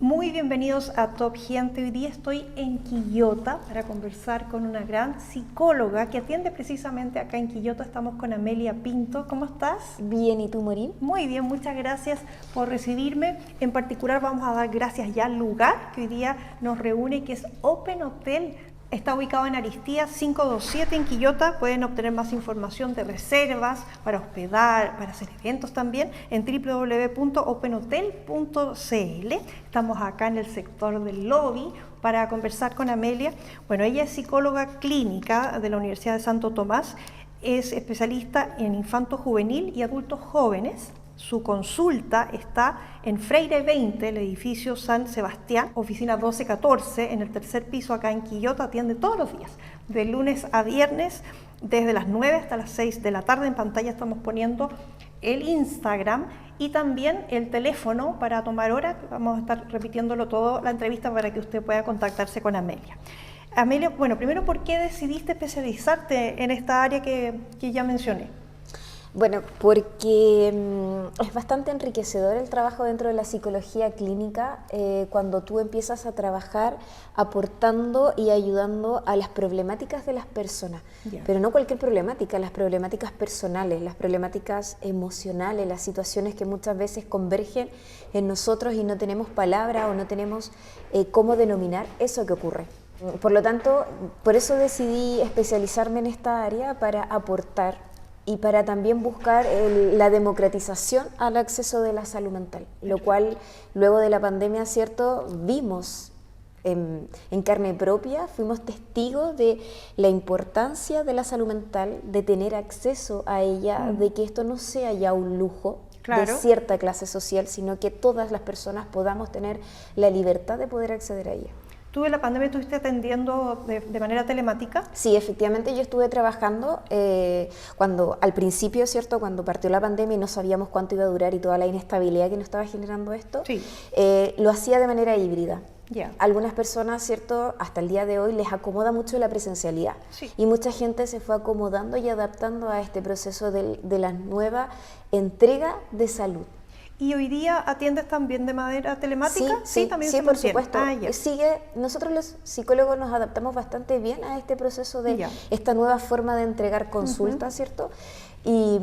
Muy bienvenidos a Top Gente. Hoy día estoy en Quillota para conversar con una gran psicóloga que atiende precisamente acá en Quillota. Estamos con Amelia Pinto. ¿Cómo estás? Bien, ¿y tú, Morín? Muy bien, muchas gracias por recibirme. En particular vamos a dar gracias ya al lugar que hoy día nos reúne, que es Open Hotel. Está ubicado en Aristía 527 en Quillota. Pueden obtener más información de reservas, para hospedar, para hacer eventos también en www.openhotel.cl. Estamos acá en el sector del lobby para conversar con Amelia. Bueno, ella es psicóloga clínica de la Universidad de Santo Tomás. Es especialista en infanto juvenil y adultos jóvenes. Su consulta está en Freire 20, el edificio San Sebastián, oficina 1214, en el tercer piso acá en Quillota. Atiende todos los días, de lunes a viernes, desde las 9 hasta las 6 de la tarde. En pantalla estamos poniendo el Instagram y también el teléfono para tomar hora. Vamos a estar repitiéndolo todo la entrevista para que usted pueda contactarse con Amelia. Amelia, bueno, primero, ¿por qué decidiste especializarte en esta área que ya mencioné? Bueno, porque es bastante enriquecedor el trabajo dentro de la psicología clínica cuando tú empiezas a trabajar aportando y ayudando a las problemáticas de las personas, pero no cualquier problemática, las problemáticas personales, las problemáticas emocionales, las situaciones que muchas veces convergen en nosotros y no tenemos palabra o no tenemos cómo denominar eso que ocurre. Por lo tanto, por eso decidí especializarme en esta área para aportar y para también buscar la democratización al acceso de la salud mental, lo cual luego de la pandemia, ¿cierto?, vimos en carne propia, fuimos testigos de la importancia de la salud mental, de tener acceso a ella, de que esto no sea ya un lujo de cierta clase social, sino que todas las personas podamos tener la libertad de poder acceder a ella. ¿Tú en la pandemia estuviste atendiendo de manera telemática? Sí, efectivamente yo estuve trabajando cuando al principio, ¿cierto?, cuando partió la pandemia y no sabíamos cuánto iba a durar y toda la inestabilidad que nos estaba generando esto, lo hacía de manera híbrida. Algunas personas, ¿cierto?, hasta el día de hoy les acomoda mucho la presencialidad y mucha gente se fue acomodando y adaptando a este proceso de la nueva entrega de salud. ¿Y hoy día atiendes también de manera telemática? Sí, también por supuesto. Nosotros los psicólogos nos adaptamos bastante bien a este proceso de esta nueva forma de entregar consultas, ¿cierto? Y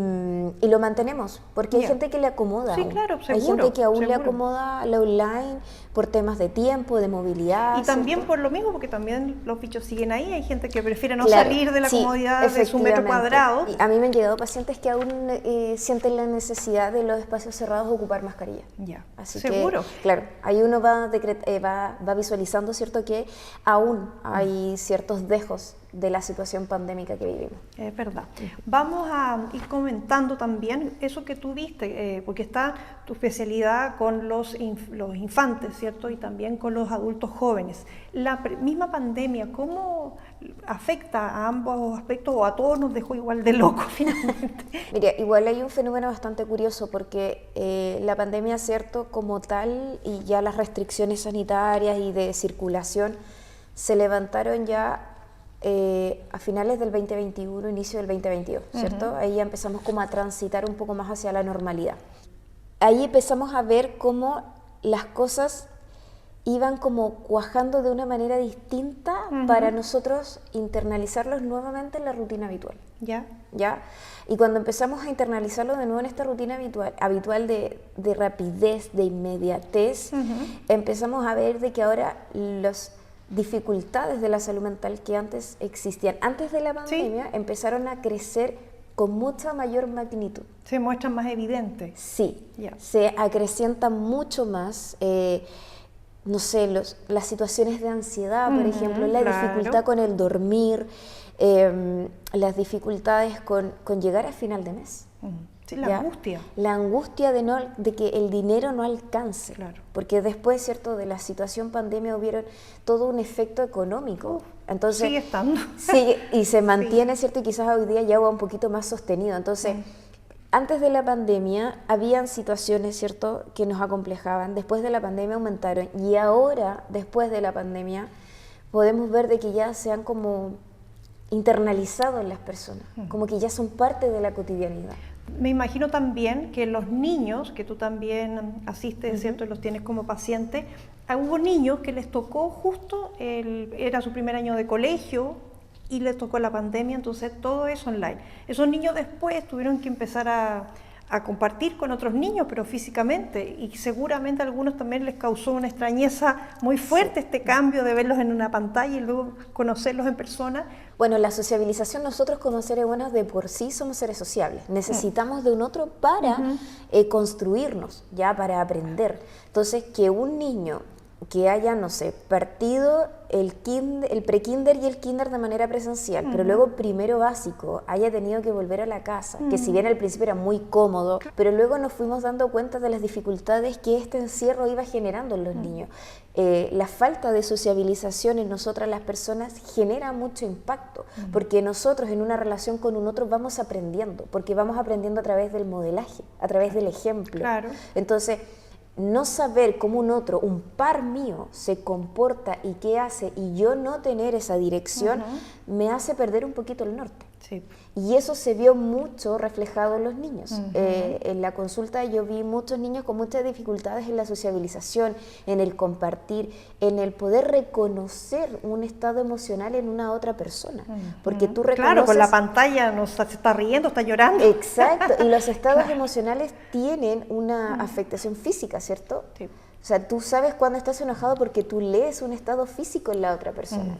lo mantenemos, porque hay gente que le acomoda. Sí, claro, seguro. Hay gente que aún le acomoda la online por temas de tiempo, de movilidad. Y también por lo mismo, porque también los bichos siguen ahí. Hay gente que prefiere no salir de la comodidad de su metro cuadrado. Y a mí me han llegado pacientes que aún sienten la necesidad de los espacios cerrados ocupar mascarilla. Así seguro. Que, claro, ahí uno va visualizando, ¿cierto?, que aún hay ciertos dejos de la situación pandémica que vivimos. Es verdad. Vamos a ir comentando también eso que tú viste, porque está tu especialidad con los infantes, ¿cierto? Y también con los adultos jóvenes. La misma pandemia, ¿cómo afecta a ambos aspectos o a todos nos dejó igual de locos finalmente? Mira, igual hay un fenómeno bastante curioso porque la pandemia, ¿cierto?, como tal, y ya las restricciones sanitarias y de circulación se levantaron ya a finales del 2021, inicio del 2022, ¿cierto? Ahí ya empezamos como a transitar un poco más hacia la normalidad. Ahí empezamos a ver cómo las cosas iban como cuajando de una manera distinta para nosotros internalizarlos nuevamente en la rutina habitual. ¿Ya? Y cuando empezamos a internalizarlo de nuevo en esta rutina habitual de rapidez, de inmediatez, empezamos a ver de que ahora las dificultades de la salud mental que antes existían, antes de la pandemia, empezaron a crecer con mucha mayor magnitud. Se muestran más evidentes. Sí, se acrecientan mucho más, no sé, las situaciones de ansiedad, por ejemplo, la dificultad con el dormir, las dificultades con llegar a final de mes. Sí, la angustia. La angustia de que el dinero no alcance. Porque después, ¿cierto?, de la situación pandemia hubieron todo un efecto económico. Entonces, sigue estando. Sigue, y se mantiene, ¿cierto? Y quizás hoy día ya va un poquito más sostenido. Entonces, antes de la pandemia habían situaciones, ¿cierto?, que nos acomplejaban. Después de la pandemia aumentaron. Y ahora, después de la pandemia, podemos ver de que ya se han como internalizado en las personas. Como que ya son parte de la cotidianidad. Me imagino también que los niños, que tú también asistes, ¿cierto?, y los tienes como paciente, hubo niños que les tocó justo, era su primer año de colegio y les tocó la pandemia, entonces todo es online. Esos niños después tuvieron que empezar a compartir con otros niños, pero físicamente, y seguramente a algunos también les causó una extrañeza muy fuerte este cambio de verlos en una pantalla y luego conocerlos en persona. Bueno, la sociabilización, nosotros como seres humanos de por sí somos seres sociables, necesitamos de un otro para construirnos, ya para aprender. Entonces, que un niño que haya, no sé, partido el prekinder y el kinder de manera presencial, pero luego primero básico, haya tenido que volver a la casa, que si bien al principio era muy cómodo, pero luego nos fuimos dando cuenta de las dificultades que este encierro iba generando en los niños. La falta de sociabilización en nosotras las personas genera mucho impacto, porque nosotros en una relación con un otro vamos aprendiendo, porque vamos aprendiendo a través del modelaje, a través del ejemplo. Claro. Entonces, no saber cómo un otro, un par mío, se comporta y qué hace, y yo no tener esa dirección, me hace perder un poquito el norte. Sí. Y eso se vio mucho reflejado en los niños. En la consulta yo vi muchos niños con muchas dificultades en la sociabilización, en el compartir, en el poder reconocer un estado emocional en una otra persona. Porque tú reconoces... Claro, con la pantalla se está riendo, está llorando. Exacto, y los estados emocionales tienen una afectación física, ¿cierto? Sí. O sea, tú sabes cuando estás enojado porque tú lees un estado físico en la otra persona.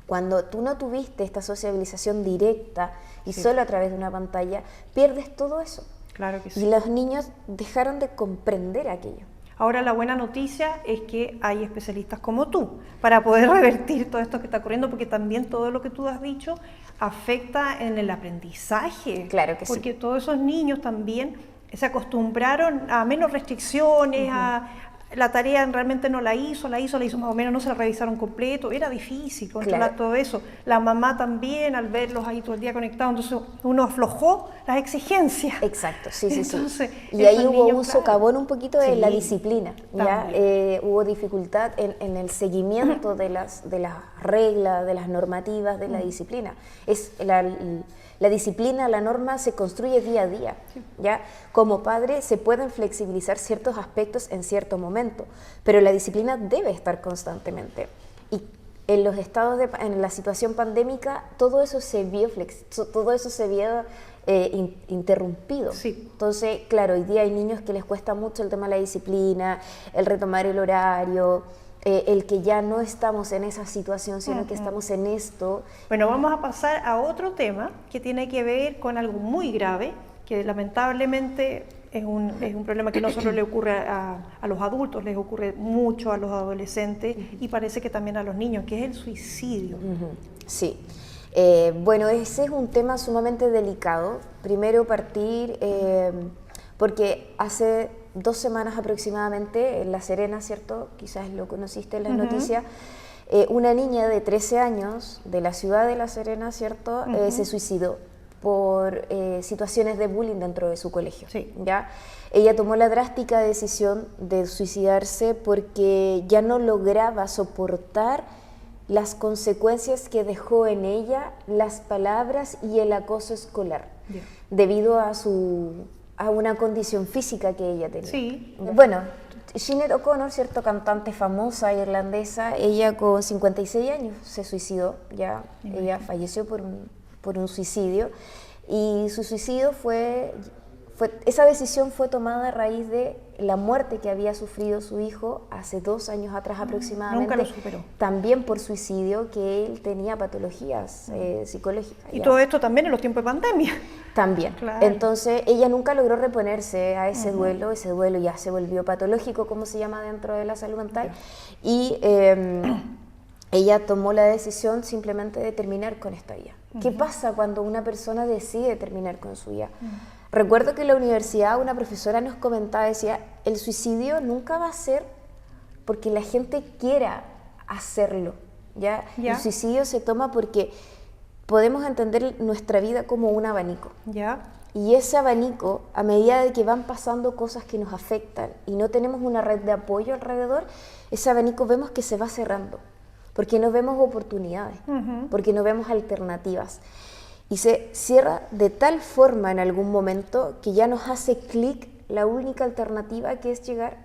Cuando tú no tuviste esta sociabilización directa y solo a través de una pantalla, pierdes todo eso. Claro que sí. Y los niños dejaron de comprender aquello. Ahora la buena noticia es que hay especialistas como tú para poder revertir todo esto que está ocurriendo, porque también todo lo que tú has dicho afecta en el aprendizaje. Claro que sí. Porque todos esos niños también se acostumbraron a menos restricciones, la tarea realmente no la hizo más o menos, no se la revisaron completo, era difícil controlar todo eso. La mamá también, al verlos ahí todo el día conectados, entonces uno aflojó las exigencias. Exacto, sí. Entonces, y ahí hubo un socavón un poquito de la disciplina, ¿ya? Hubo dificultad en el seguimiento de las reglas, de las normativas, de la disciplina. La disciplina, la norma se construye día a día, ¿ya? Como padre se pueden flexibilizar ciertos aspectos en cierto momento, pero la disciplina debe estar constantemente. Y en los estados en la situación pandémica, todo eso se vio interrumpido. Sí. Entonces, claro, hoy día hay niños que les cuesta mucho el tema de la disciplina, el retomar el horario, el que ya no estamos en esa situación, sino que estamos en esto. Bueno, vamos a pasar a otro tema que tiene que ver con algo muy grave, que lamentablemente es un problema que no solo le ocurre a los adultos, les ocurre mucho a los adolescentes y parece que también a los niños, que es el suicidio. Sí. Bueno, ese es un tema sumamente delicado. Primero partir, porque hace 2 semanas aproximadamente en La Serena, ¿cierto? Quizás lo conociste en las noticias. Una niña de 13 años de la ciudad de La Serena, ¿cierto? Se suicidó por situaciones de bullying dentro de su colegio. Sí. ¿Ya? Ella tomó la drástica decisión de suicidarse porque ya no lograba soportar las consecuencias que dejó en ella las palabras y el acoso escolar, debido a una condición física que ella tenía. Sí. Bueno, Sinéad O'Connor, cierto, cantante famosa irlandesa, ella con 56 años se suicidó, ya ella falleció por un suicidio, y su suicidio esa decisión fue tomada a raíz de la muerte que había sufrido su hijo hace 2 años atrás aproximadamente. Nunca lo superó. También por suicidio, que él tenía patologías psicológicas. Y todo esto también en los tiempos de pandemia. También. Claro. Entonces ella nunca logró reponerse a ese duelo. Ese duelo ya se volvió patológico, como se llama dentro de la salud mental. Y ella tomó la decisión simplemente de terminar con esta vida. ¿Qué pasa cuando una persona decide terminar con su vida? Recuerdo que en la universidad una profesora nos comentaba, decía, el suicidio nunca va a ser porque la gente quiera hacerlo, ¿ya? El suicidio se toma porque podemos entender nuestra vida como un abanico. Y ese abanico, a medida de que van pasando cosas que nos afectan y no tenemos una red de apoyo alrededor, ese abanico vemos que se va cerrando, porque no vemos oportunidades, porque no vemos alternativas. Y se cierra de tal forma en algún momento que ya nos hace clic la única alternativa, que es llegar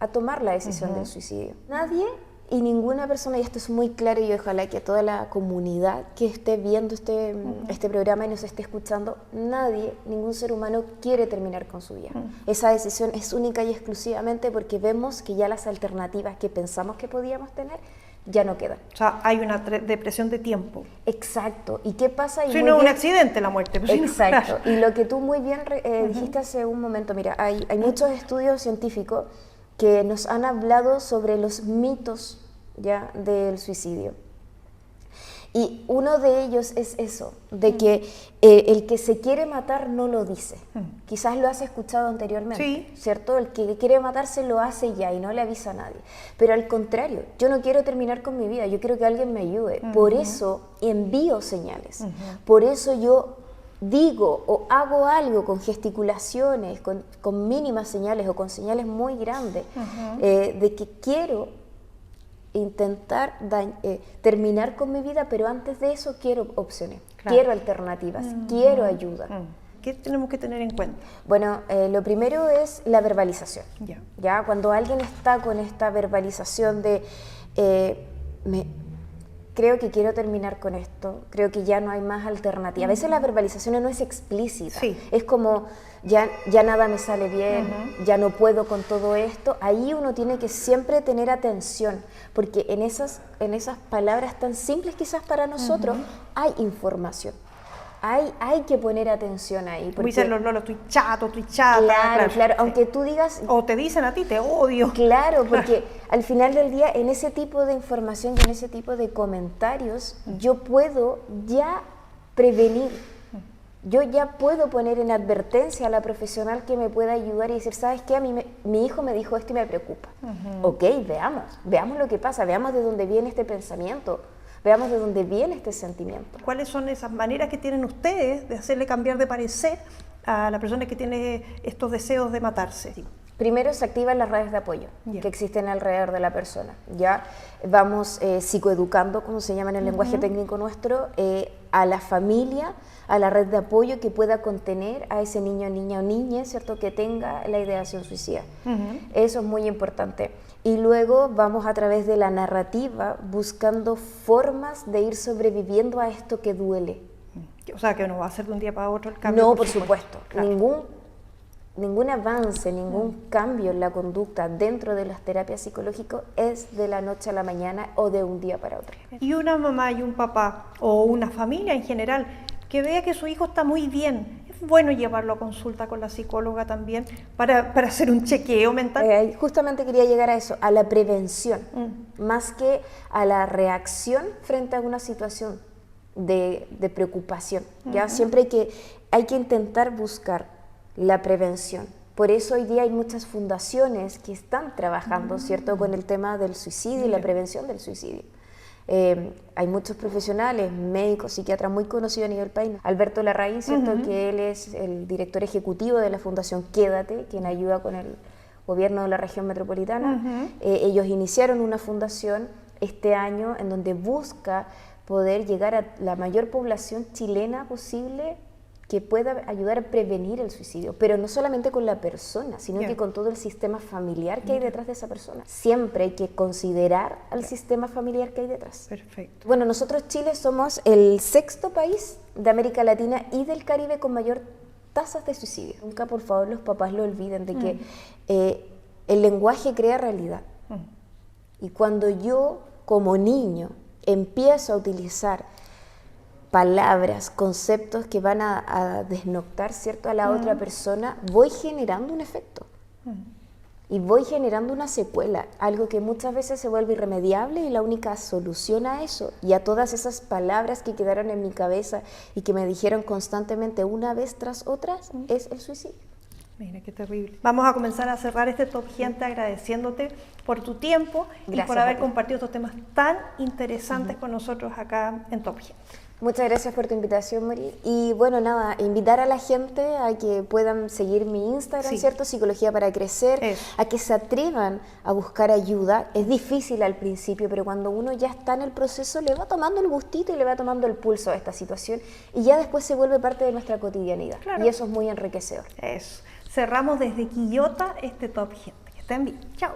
a tomar la decisión del suicidio. Nadie y ninguna persona, y esto es muy claro, y ojalá que toda la comunidad que esté viendo este programa y nos esté escuchando, nadie, ningún ser humano quiere terminar con su vida. Esa decisión es única y exclusivamente porque vemos que ya las alternativas que pensamos que podíamos tener ya no quedan. O sea, hay una depresión de tiempo. Exacto. ¿Y qué pasa? Si no es un accidente la muerte. Pues exacto. Y lo que tú muy bien dijiste hace un momento, mira, hay muchos estudios científicos que nos han hablado sobre los mitos ya del suicidio. Y uno de ellos es eso, de que el que se quiere matar no lo dice. Quizás lo has escuchado anteriormente, ¿cierto? El que quiere matarse lo hace ya y no le avisa a nadie. Pero al contrario, yo no quiero terminar con mi vida, yo quiero que alguien me ayude. Por eso envío señales, por eso yo digo o hago algo con gesticulaciones, con mínimas señales o con señales muy grandes, de que quiero intentar terminar con mi vida, pero antes de eso quiero opciones, quiero alternativas, quiero ayuda. ¿Qué tenemos que tener en cuenta? Bueno, lo primero es la verbalización. ¿Ya? Cuando alguien está con esta verbalización de creo que quiero terminar con esto, creo que ya no hay más alternativa. A veces la verbalización no es explícita, es como ya nada me sale bien, ya no puedo con todo esto. Ahí uno tiene que siempre tener atención, porque en esas palabras tan simples quizás para nosotros hay información. Hay que poner atención ahí. Como dicen los lolos, estoy chato, estoy chata. Claro, aunque tú digas... O te dicen a ti, te odio. Claro, porque al final del día, en ese tipo de información y en ese tipo de comentarios, yo puedo ya prevenir. Yo ya puedo poner en advertencia a la profesional que me pueda ayudar y decir, ¿sabes qué? A mí mi hijo me dijo esto y me preocupa. Ok, veamos lo que pasa, veamos de dónde viene este pensamiento. Veamos de dónde viene este sentimiento. ¿Cuáles son esas maneras que tienen ustedes de hacerle cambiar de parecer a la persona que tiene estos deseos de matarse? Primero se activan las redes de apoyo que existen alrededor de la persona. Ya vamos psicoeducando, como se llama en el lenguaje técnico nuestro, a la familia, a la red de apoyo que pueda contener a ese niño, niña o niña, ¿cierto?, que tenga la ideación suicida. Eso es muy importante. Y luego vamos a través de la narrativa buscando formas de ir sobreviviendo a esto que duele. O sea, que no va a ser de un día para otro el cambio. No, por supuesto. Ningún avance, ningún cambio en la conducta dentro de las terapias psicológicas es de la noche a la mañana o de un día para otro. Y una mamá y un papá, o una familia en general, que vea que su hijo está muy bien, es bueno llevarlo a consulta con la psicóloga también para hacer un chequeo mental. Justamente quería llegar a eso, a la prevención, más que a la reacción frente a una situación de preocupación. ¿Ya? Siempre hay que intentar buscar la prevención. Por eso hoy día hay muchas fundaciones que están trabajando, ¿cierto?, con el tema del suicidio y la prevención del suicidio. Hay muchos profesionales, médicos, psiquiatras muy conocidos a nivel país. Alberto Larraín, ¿cierto?, que él es el director ejecutivo de la Fundación Quédate, quien ayuda con el gobierno de la región metropolitana. Ellos iniciaron una fundación este año en donde busca poder llegar a la mayor población chilena posible que pueda ayudar a prevenir el suicidio, pero no solamente con la persona, sino que con todo el sistema familiar que hay detrás de esa persona. Siempre hay que considerar al sistema familiar que hay detrás. Perfecto. Bueno, nosotros Chile somos el 6º país de América Latina y del Caribe con mayor tasas de suicidio. Nunca, por favor, los papás lo olviden de que el lenguaje crea realidad. Y cuando yo, como niño, empiezo a utilizar palabras, conceptos que van a desnoctar, ¿cierto?, a la otra persona, voy generando un efecto y voy generando una secuela, algo que muchas veces se vuelve irremediable, y la única solución a eso y a todas esas palabras que quedaron en mi cabeza y que me dijeron constantemente una vez tras otra es el suicidio. Mira, qué terrible. Vamos a comenzar a cerrar este Top Gente agradeciéndote por tu tiempo y por haber compartido estos temas tan interesantes con nosotros acá en Top Gente. Muchas gracias por tu invitación, Mari. Y bueno, nada, invitar a la gente a que puedan seguir mi Instagram, ¿cierto? Psicología para Crecer, a que se atrevan a buscar ayuda. Es difícil al principio, pero cuando uno ya está en el proceso, le va tomando el gustito y le va tomando el pulso a esta situación, y ya después se vuelve parte de nuestra cotidianidad. Y eso es muy enriquecedor. Eso. Cerramos desde Quillota este Top Gente. estén bien. Chao.